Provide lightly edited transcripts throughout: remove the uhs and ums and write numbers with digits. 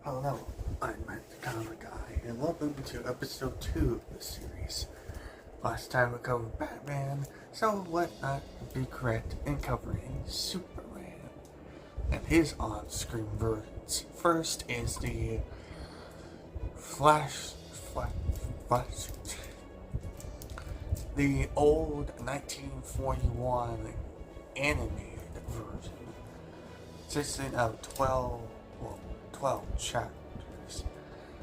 Hello, I'm Matt the Comic Guy, and welcome to episode 2 of the series. Last time we covered Batman, so what not be correct in covering Superman and his on-screen versions. First is the Flash, the old 1941 animated version, consisting of 12 chapters.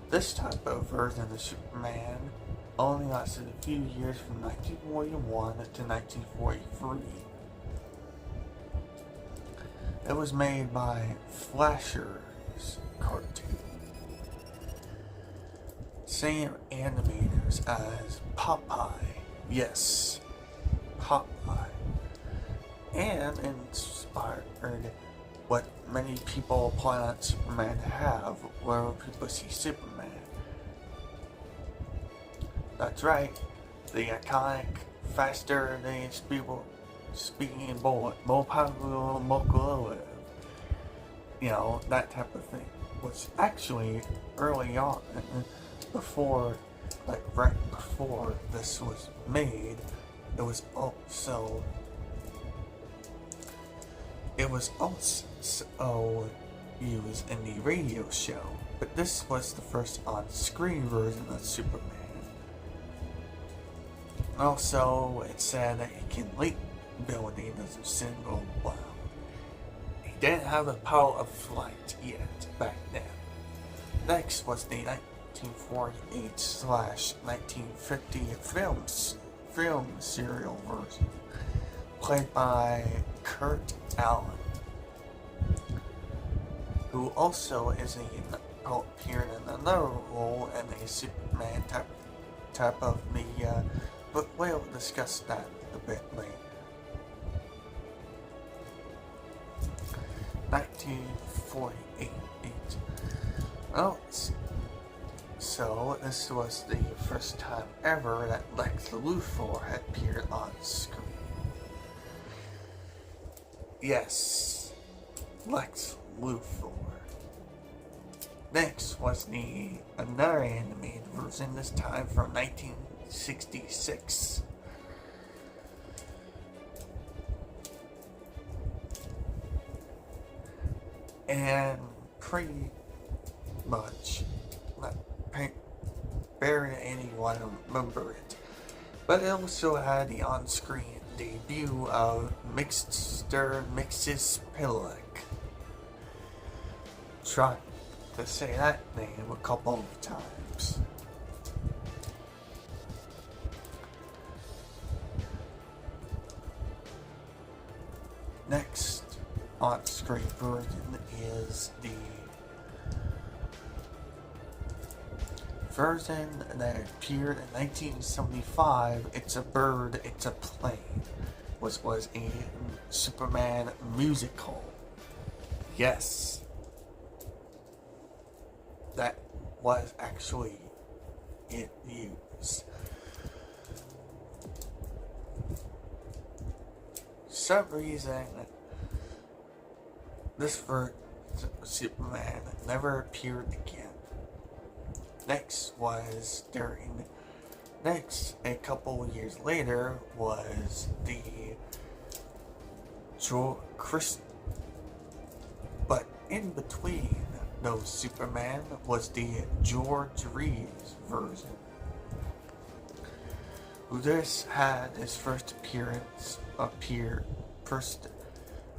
This type of version of Superman only lasted a few years from 1941 to 1943. It was made by Flasher's Cartoon. Same animators as Popeye. Yes, Popeye. And inspired what many people planet Superman have wherever people see Superman. That's right, the iconic, faster than speaking bullet, more powerful, more glowing, that type of thing. Was actually early on, right before this was made, it was also used in the radio show, but this was the first on-screen version of Superman. Also, it said that he can leap buildings as a single blow. He didn't have the power of flight yet back then. Next was the 1948/1950 film serial version, played by Kurt Allen, who also appeared in another role in a Superman type of media, but we'll discuss that a bit later. 1948. So this was the first time ever that Lex Luthor had appeared on screen. Yes, Lex Luthor. Next was another animated version, this time from 1966. And pretty much, barely anyone remember it. But it also had the on-screen debut of Mr. Mxyzptlk. Try to say that name a couple of times. Next on-screen version is the version that appeared in 1975, It's a Bird, It's a Plane, which was a Superman musical. Yes, that was actually it used. For some reason, this version of Superman never appeared again. Next, a couple years later, was but in between those Superman was the George Reeves version. This had his first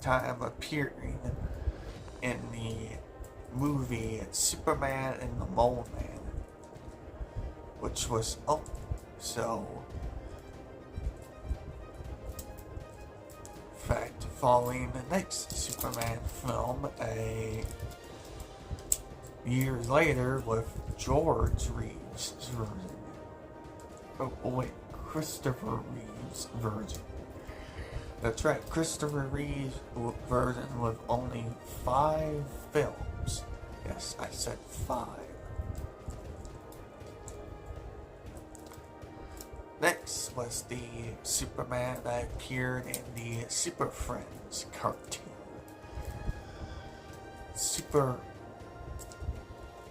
time appearing in the movie Superman and the Mole Man, which was also, in fact, following the next Superman film years later with George Reeves' version. Christopher Reeves' version. That's right, Christopher Reeves' version with only 5 films. Yes, I said 5. Next was the Superman that appeared in the Super Friends cartoon.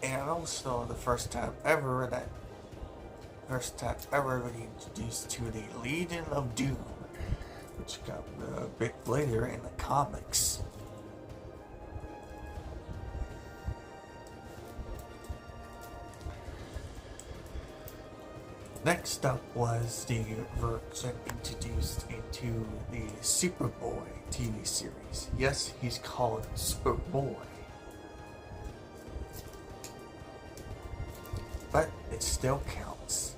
and also the first time ever really introduced to the Legion of Doom, which got a bit later in the comics. Next up was the version introduced into the Superboy TV series. Yes, he's called Superboy, but it still counts.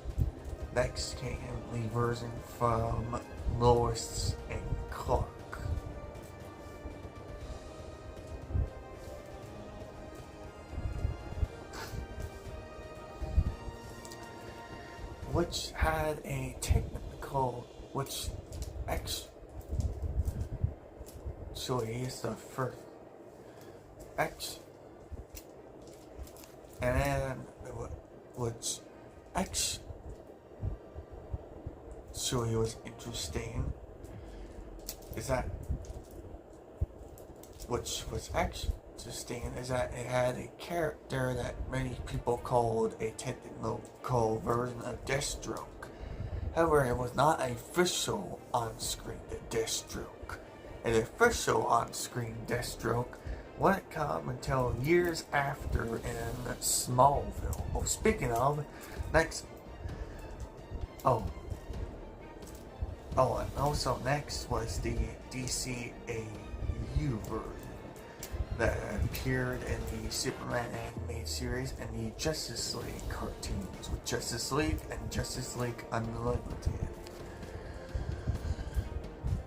Next came the version from Lois and Clark. Which had a technical, which actually is the first, and then which actually was interesting is that it had a character that many people called a technical version of Deathstroke. However, it was not an official on-screen Deathstroke. An official on-screen Deathstroke wouldn't come until years after in Smallville. Oh, speaking of, next... and also next was the DCAU version that appeared in the Superman animated series and the Justice League cartoons with Justice League and Justice League Unlimited.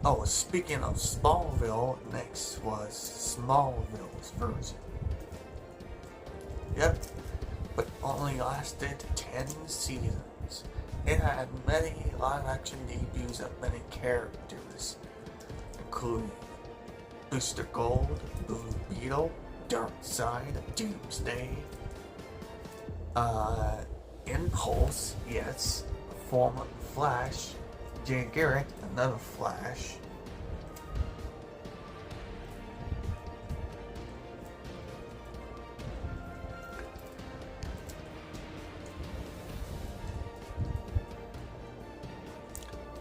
Oh, speaking of Smallville, next was Smallville's version. Yep, but only lasted 10 seasons. It had many live-action debuts of many characters, including Booster Gold, Blue Beetle, Darkseid, Doomsday, Impulse, yes, former Flash, Jay Garrick, another Flash,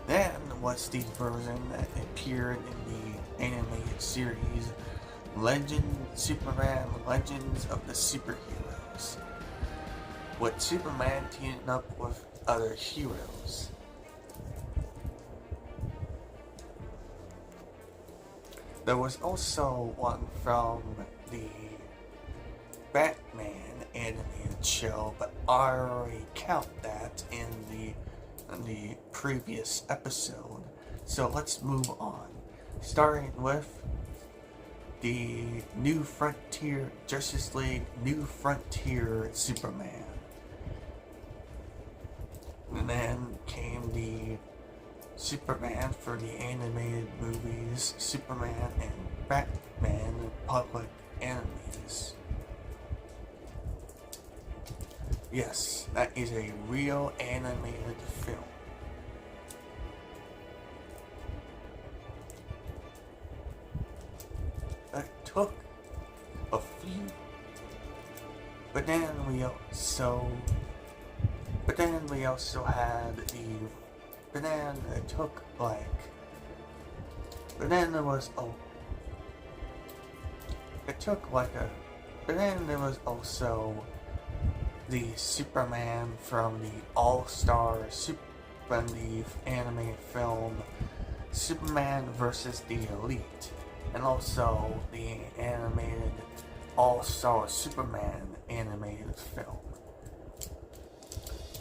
then was the version that appeared in the animated series Superman Legends of the Superheroes, with Superman teaming up with other heroes. There was also one from the Batman animated show, but I already count that in the previous episode. So let's move on. Starting with the New Frontier Justice League New Frontier Superman. And then came the Superman for the animated movies, Superman and Batman Public Enemies. Yes, that is a real animated film. It took a few, but then we also had but then it took like, but then there was but then there was also the Superman from the All-Star from the animated film Superman vs. the Elite, and also the animated All-Star Superman animated film.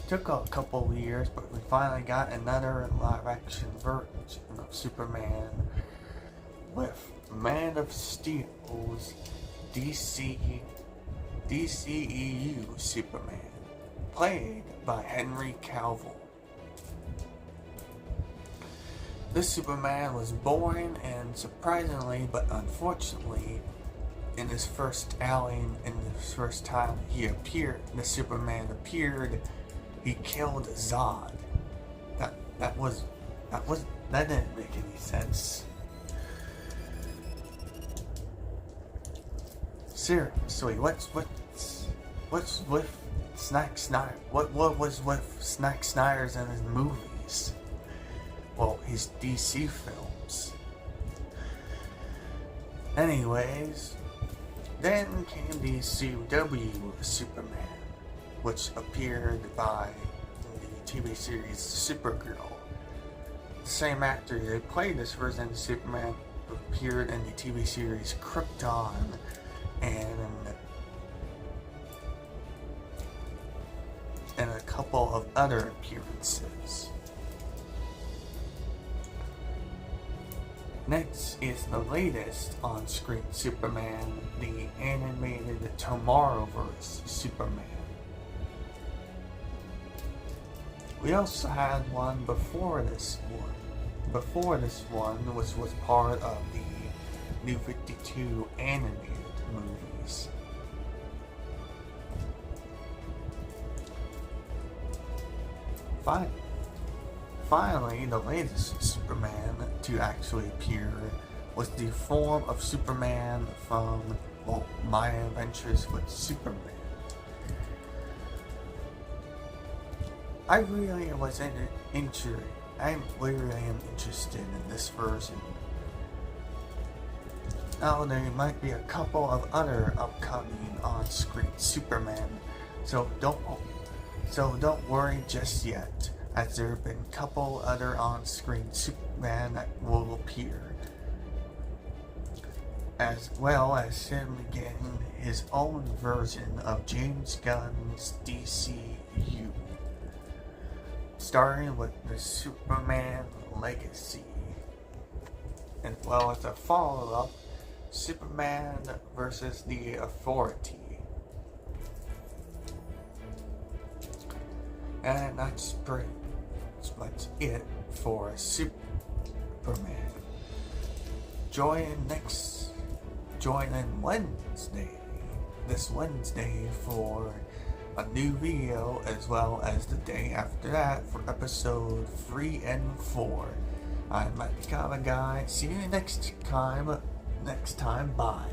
Took a couple of years, but we finally got another live-action version of Superman with Man of Steel's DCEU Superman, played by Henry Cavill. This Superman was boring and surprisingly, but unfortunately, in his first outing, in the first time the Superman appeared, he killed Zod. That didn't make any sense. Seriously, What's with Zack Snyder? What was with Zack Snyder's in his movies? Well, his DC films. Anyways, then came the CW Superman, which appeared by the TV series Supergirl. The same actor that played this version of Superman appeared in the TV series Krypton and a couple of other appearances. Next is the latest on-screen Superman, the animated Tomorrowverse Superman. We also had one before this one. Which was part of the New 52 animated movies. Finally, the latest Superman to actually appear was the form of Superman from, well, My Adventures with Superman. I really am interested in this version. Now, there might be a couple of other upcoming on-screen Superman, so don't worry just yet, as there have been a couple other on-screen Superman that will appear, as well as him getting his own version of James Gunn's DCU, starting with the Superman Legacy, as well as a follow-up, Superman vs. the Authority. And that's pretty much it for Superman. Join in this Wednesday for a new video, as well as the day after that for episode 3 and 4. I'm Mike the Comic Guy. See you next time. Bye.